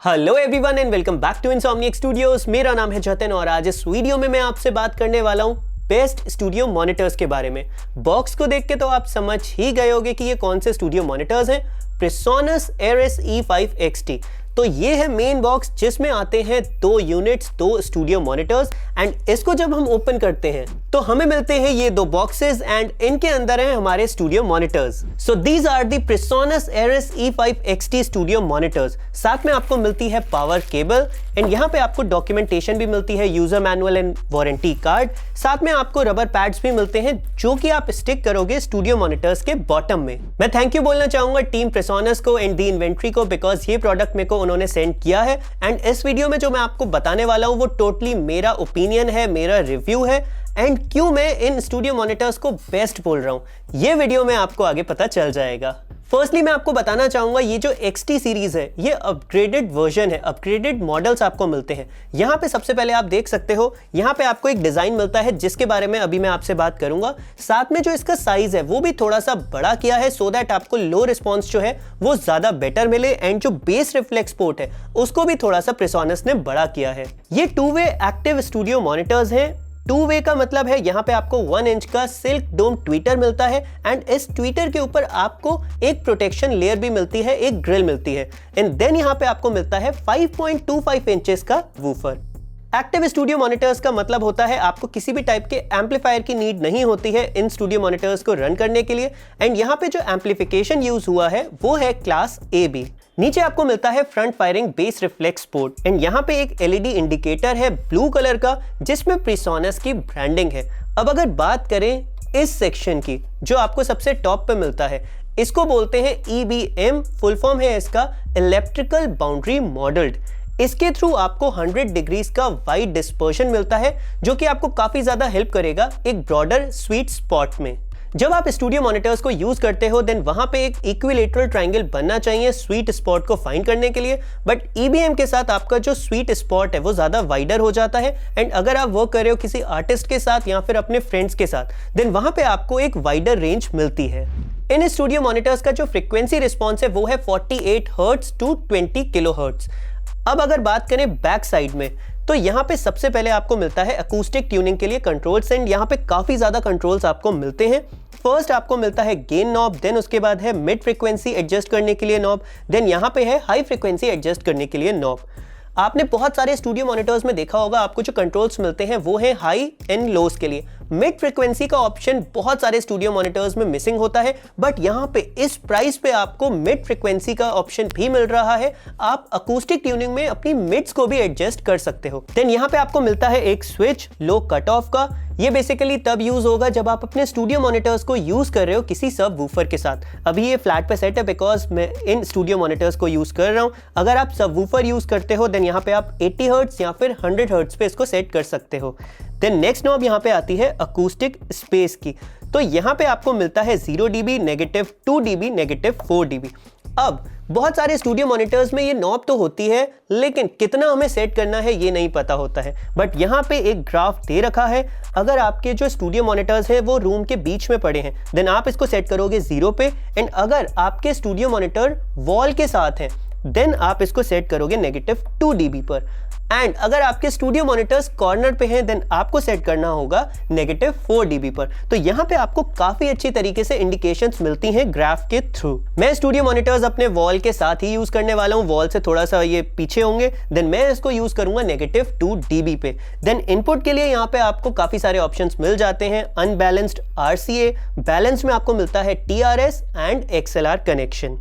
Hello everyone and welcome back to Insomniac studios. मेरा नाम है जतिन और आज इस वीडियो में मैं आपसे बात करने वाला हूँ बेस्ट स्टूडियो मॉनिटर्स के बारे में। बॉक्स को देख के तो आप समझ ही गए होंगे कि ये कौन से स्टूडियो मॉनिटर्स हैं। PreSonus Ares E5 XT। तो ये है मेन बॉक्स जिसमें आते हैं दो यूनिट्स, दो स्टूडियो मॉनिटर्स एंड इसको जब हम ओपन करते हैं तो हमें मिलते हैं ये दो बॉक्सेस एंड इनके अंदर हैं हमारे studio monitors. So these are the PreSonus Ares E5 XT studio monitors. साथ में आपको मिलती है पावर केबल एंड यहाँ पे आपको डॉक्यूमेंटेशन भी मिलती है, user manual and warranty card. साथ में आपको रबर पैड्स भी मिलते हैं जो कि आप स्टिक करोगे स्टूडियो मॉनिटर्स के बॉटम में। मैं थैंक यू बोलना चाहूंगा टीम PreSonus को एंड दी इन्वेंट्री को, बिकॉज ये प्रोडक्ट मेरे को उन्होंने सेंड किया है एंड इस वीडियो में जो मैं आपको बताने वाला हूं वो टोटली मेरा ओपिनियन है, मेरा रिव्यू है एंड क्यों मैं इन स्टूडियो मॉनिटर्स को बेस्ट बोल रहा हूं ये वीडियो में आपको आगे पता चल जाएगा। फर्स्टली मैं आपको बताना चाहूंगा ये जो XT सीरीज है ये अपग्रेडेड वर्जन है, अपग्रेडेड मॉडल्स आपको मिलते हैं। यहाँ पे सबसे पहले आप देख सकते हो, यहाँ पे आपको एक डिजाइन मिलता है जिसके बारे में अभी मैं आपसे बात करूंगा। साथ में जो इसका साइज है वो भी थोड़ा सा बड़ा किया है सो दैट आपको लो रिस्पॉन्स जो है वो ज्यादा बेटर मिले एंड जो बेस रिफ्लेक्स पोर्ट है उसको भी थोड़ा सा PreSonus ने बड़ा किया है। ये 2-वे एक्टिव स्टूडियो मॉनिटर्स हैं। 2-वे का मतलब है यहाँ पे आपको 1 इंच का सिल्क डोम ट्विटर मिलता है एंड इस ट्विटर के ऊपर आपको एक प्रोटेक्शन लेयर भी मिलती है, एक ग्रिल मिलती है एंड देन यहाँ पे आपको मिलता है 5.25 इंचेस का वूफर। एक्टिव स्टूडियो मॉनिटर्स का मतलब होता है आपको किसी भी टाइप के एम्पलीफायर की नीड नहीं होती है इन स्टूडियो मॉनिटर्स को रन करने के लिए एंड यहाँ पे जो एम्पलीफिकेशन यूज हुआ है वो है क्लास AB। नीचे आपको मिलता है front firing base reflex port and यहाँ पे एक LED इंडिकेटर है ब्लू कलर का जिसमें PreSonus की ब्रांडिंग है। अब अगर बात करें इस सेक्शन की जो आपको सबसे टॉप पे मिलता है, इसको बोलते हैं EBM, फुल फॉर्म है इसका इलेक्ट्रिकल बाउंड्री मॉडल्ड। इसके थ्रू आपको 100 डिग्रीज का वाइड डिस्पर्शन मिलता है जो कि आपको काफी ज्यादा हेल्प करेगा एक ब्रॉडर स्वीट स्पॉट में। जब आप स्टूडियो मॉनिटर्स को यूज करते हो देन वहां पे एक इक्विलेटरल ट्रायंगल बनना चाहिए स्वीट स्पॉट को फाइंड करने के लिए, बट EBM के साथ आपका जो स्वीट स्पॉट है वो ज्यादा वाइडर हो जाता है एंड अगर आप वर्क कर रहे हो किसी आर्टिस्ट के साथ या फिर अपने फ्रेंड्स के साथ देन वहां पे आपको एक वाइडर रेंज मिलती है। इन स्टूडियो मॉनिटर्स का जो फ्रीक्वेंसी रिस्पॉन्स है वो है 48 हर्ट्ज टू 20 किलोहर्ट्ज। अब अगर बात करें बैक साइड में तो यहाँ पे सबसे पहले आपको मिलता है अकूस्टिक ट्यूनिंग के लिए कंट्रोल्स एंड यहाँ पे काफी ज्यादा कंट्रोल्स आपको मिलते हैं। फर्स्ट आपको मिलता है गेन नॉब, देन उसके बाद है मिड फ्रीक्वेंसी एडजस्ट करने के लिए नॉब, देन यहाँ पे है हाई फ्रीक्वेंसी एडजस्ट करने के लिए नॉब। आपने बहुत सारे स्टूडियो मॉनिटर्स में देखा होगा आपको जो कंट्रोल्स मिलते हैं वो है हाई एंड लोस के लिए। मिड फ्रीक्वेंसी का ऑप्शन बहुत सारे स्टूडियो मॉनिटर्स में मिसिंग होता है बट यहाँ पे इस प्राइस पे आपको मिड फ्रीक्वेंसी का ऑप्शन भी मिल रहा है। आप अकूस्टिक ट्यूनिंग में अपनी मिड्स को भी एडजस्ट कर सकते हो। देन यहाँ पे आपको मिलता है एक स्विच लो कट ऑफ का। ये बेसिकली तब यूज होगा जब आप अपने स्टूडियो मॉनिटर्स को यूज कर रहे हो किसी सब वूफर के साथ। अभी ये फ्लैट पे सेट है बिकॉज मैं इन स्टूडियो मॉनिटर्स को यूज कर रहा हूँ। अगर आप सब वूफर यूज करते हो देन यहाँ पे आप 80 हर्ट्ज या फिर 100 हर्ट्ज पे इसको सेट कर सकते हो। देन नेक्स्ट नॉब यहाँ पे आती है अकूस्टिक स्पेस की। तो यहाँ पे आपको मिलता है 0 dB, -2 dB, -4 dB। अब बहुत सारे स्टूडियो मॉनिटर्स में ये नॉब तो होती है लेकिन कितना हमें सेट करना है ये नहीं पता होता है, बट यहाँ पे एक ग्राफ दे रखा है। अगर आपके जो स्टूडियो मॉनिटर्स हैं वो रूम के बीच में पड़े हैं देन आप इसको सेट करोगे 0 पे एंड अगर आपके स्टूडियो मॉनिटर वॉल के साथ है देन आप इसको सेट करोगे -2 dB पर एंड अगर आपके स्टूडियो मॉनिटर्स कॉर्नर पे हैं देन आपको सेट करना होगा -4 dB पर। तो यहाँ पे आपको काफी अच्छी तरीके से इंडिकेशंस मिलती हैं ग्राफ के थ्रू। मैं स्टूडियो मॉनिटर्स अपने वॉल के साथ ही यूज करने वाला हूँ, वॉल से थोड़ा सा ये पीछे होंगे देन मैं इसको यूज करूंगा -2 dB पे। देन इनपुट के लिए यहाँ पे आपको काफी सारे ऑप्शंस मिल जाते हैं। अनबैलेंस्ड RCA, बैलेंस में आपको मिलता है TRS and XLR connection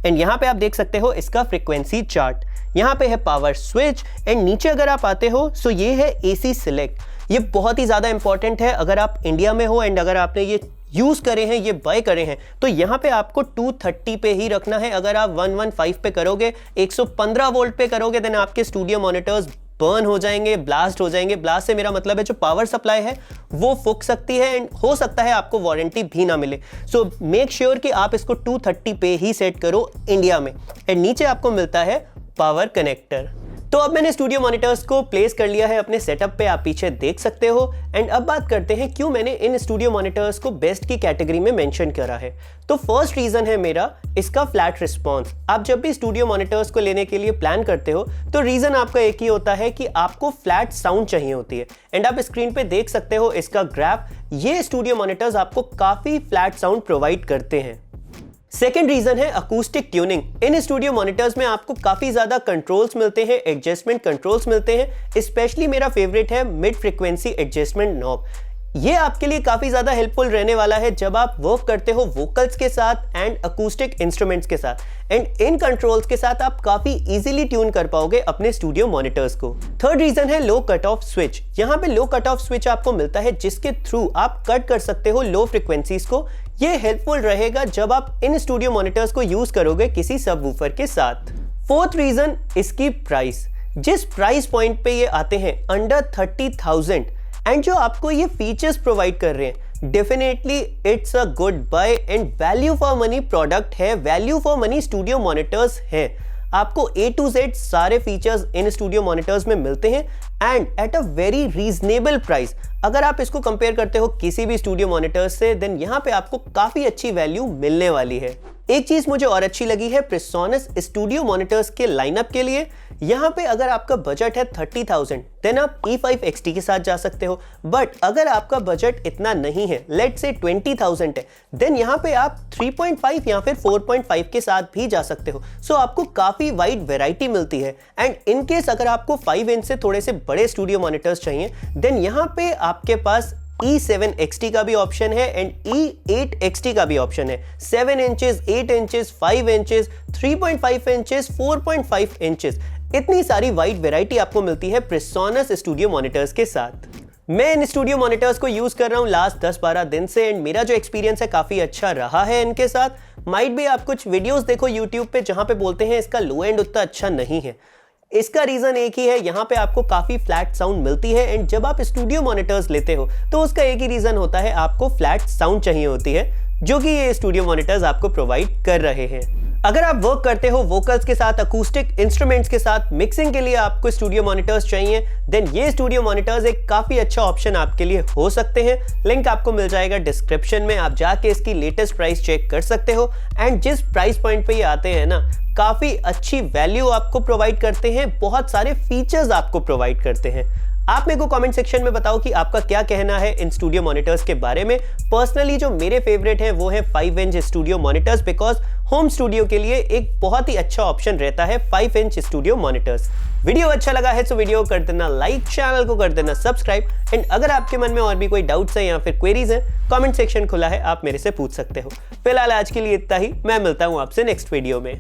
and यहाँ पे आप देख सकते हो इसका फ्रीक्वेंसी चार्ट। यहाँ पे है पावर स्विच एंड नीचे अगर आप आते हो सो ये है AC सिलेक्ट। ये बहुत ही ज्यादा इंपॉर्टेंट है अगर आप इंडिया में हो एंड अगर आपने ये यूज करे हैं, ये बाय करे हैं तो यहाँ पे आपको 230 पे ही रखना है। अगर आप 115 पे करोगे, 115 वोल्ट पे करोगे देन आपके स्टूडियो मॉनिटर्स बर्न हो जाएंगे, ब्लास्ट हो जाएंगे। ब्लास्ट से मेरा मतलब है जो पावर सप्लाई है वो फूक सकती है एंड हो सकता है आपको वारंटी भी ना मिले। सो मेक श्योर कि आप इसको 230 पे ही सेट करो इंडिया में। एंड नीचे आपको मिलता है पावर कनेक्टर। तो अब मैंने स्टूडियो मॉनिटर्स को प्लेस कर लिया है अपने सेटअप पे, आप पीछे देख सकते हो। एंड अब बात करते हैं क्यों मैंने इन स्टूडियो मॉनिटर्स को बेस्ट की कैटेगरी में मेंशन करा है। तो फर्स्ट रीजन है मेरा इसका फ्लैट रिस्पॉन्स। आप जब भी स्टूडियो मॉनिटर्स को लेने के लिए प्लान करते हो तो रीजन आपका एक ही होता है कि आपको फ्लैट साउंड चाहिए होती है। एंड आप स्क्रीन पे देख सकते हो इसका ग्राफ, ये स्टूडियो मॉनिटर्स आपको काफी फ्लैट साउंड प्रोवाइड करते हैं। सेकेंड रीजन है अकूस्टिक ट्यूनिंग। इन स्टूडियो मॉनिटर्स में आपको काफी ज्यादा कंट्रोल्स मिलते हैं, एडजस्टमेंट कंट्रोल्स मिलते हैं। स्पेशली मेरा फेवरेट है मिड फ्रीक्वेंसी एडजस्टमेंट नॉब। ये आपके लिए काफी ज्यादा हेल्पफुल रहने वाला है जब आप वर्क करते हो वोकल्स के साथ एंड अकूस्टिक इंस्ट्रूमेंट्स के साथ। एंड इन कंट्रोल्स के साथ आप काफी इजीली ट्यून कर पाओगे अपने स्टूडियो मॉनिटर्स को। थर्ड रीजन है लो कट ऑफ स्विच। यहाँ पे लो कट ऑफ स्विच आपको मिलता है जिसके थ्रू आप कट कर सकते हो लो फ्रीक्वेंसीज को। ये हेल्पफुल रहेगा जब आप इन स्टूडियो मॉनिटर्स को यूज करोगे किसी सबवूफर के साथ। फोर्थ रीजन इसकी प्राइस। जिस प्राइस पॉइंट पे ये आते हैं अंडर 30,000 एंड जो आपको ये फीचर्स प्रोवाइड कर रहे हैं, definitely it's a good buy and value for money product है, value for money studio monitors है। आपको A to Z सारे फीचर्स इन स्टूडियो मॉनिटर्स में मिलते हैं and at a very reasonable price. अगर आप इसको कंपेयर करते हो किसी भी स्टूडियो मॉनिटर्स से, देन यहाँ पे आपको काफी अच्छी वैल्यू मिलने वाली है। एक चीज मुझे और अच्छी लगी है प्रिसोनस स्टूडियो मॉनिटर्स के लाइनअप के लिए। यहाँ पे अगर आपका बजट है 30,000 देन आप E5 XT के साथ जा सकते हो। बट अगर आपका बजट इतना नहीं है, लेट्स से 20,000 है, देन यहाँ पे आप 3.5 या फिर 4.5 के साथ भी जा सकते हो। सो आपको काफी वाइड वैरायटी मिलती है। एंड इन केस अगर आपको 5 इंच से थोड़े से बड़े स्टूडियो मॉनिटर्स चाहिए, देन यहाँ पे आपके पास E7 XT का भी ऑप्शन है एंड E8 XT का भी ऑप्शन है। 7 inches, 8 inches, 5 inches, 3.5 inches, 4.5 inches, इतनी सारी वाइड वैरायटी आपको मिलती है प्रिसोनस स्टूडियो मॉनिटर्स के साथ। मैं इन स्टूडियो मॉनिटर्स को यूज कर रहा हूँ लास्ट 10-12 दिन से एंड मेरा जो एक्सपीरियंस है काफी अच्छा रहा है इनके साथ। माइट भी आप कुछ वीडियोस देखो यूट्यूब पे जहां पे बोलते हैं इसका लो एंड उतना अच्छा नहीं है। इसका रीजन एक ही है, यहाँ पे आपको काफी फ्लैट साउंड मिलती है। एंड जब आप स्टूडियो मॉनिटर्स लेते हो तो उसका एक ही रीजन होता है, आपको फ्लैट साउंड चाहिए होती है, जो कि ये स्टूडियो मॉनिटर्स आपको प्रोवाइड कर रहे हैं। अगर आप वर्क करते हो वोकल्स के साथ, अकूस्टिक इंस्ट्रूमेंट्स के साथ, मिक्सिंग के लिए आपको स्टूडियो मॉनिटर्स चाहिए, देन ये स्टूडियो मॉनिटर्स एक काफी अच्छा ऑप्शन आपके लिए हो सकते हैं। लिंक आपको मिल जाएगा डिस्क्रिप्शन में, आप जाके इसकी लेटेस्ट प्राइस चेक कर सकते हो। एंड जिस प्राइस पॉइंट पे ये आते हैं ना, काफी अच्छी वैल्यू आपको प्रोवाइड करते हैं, बहुत सारे फीचर्स आपको प्रोवाइड करते हैं। आप मेरे को कमेंट सेक्शन में बताओ कि आपका क्या कहना है इन स्टूडियो मॉनिटर्स के बारे में। पर्सनली जो मेरे फेवरेट है वो है 5 inch studio monitors, because home studio के लिए एक बहुत ही अच्छा ऑप्शन रहता है 5 इंच स्टूडियो मॉनिटर्स। वीडियो अच्छा लगा है तो वीडियो कर देना लाइक, चैनल को कर देना सब्सक्राइब। एंड अगर आपके मन में और भी कोई डाउट्स है या फिर क्वेरीज है, कमेंट सेक्शन खुला है, आप मेरे से पूछ सकते हो। फिलहाल आज के लिए इतना ही, मैं मिलता हूं आपसे नेक्स्ट वीडियो में।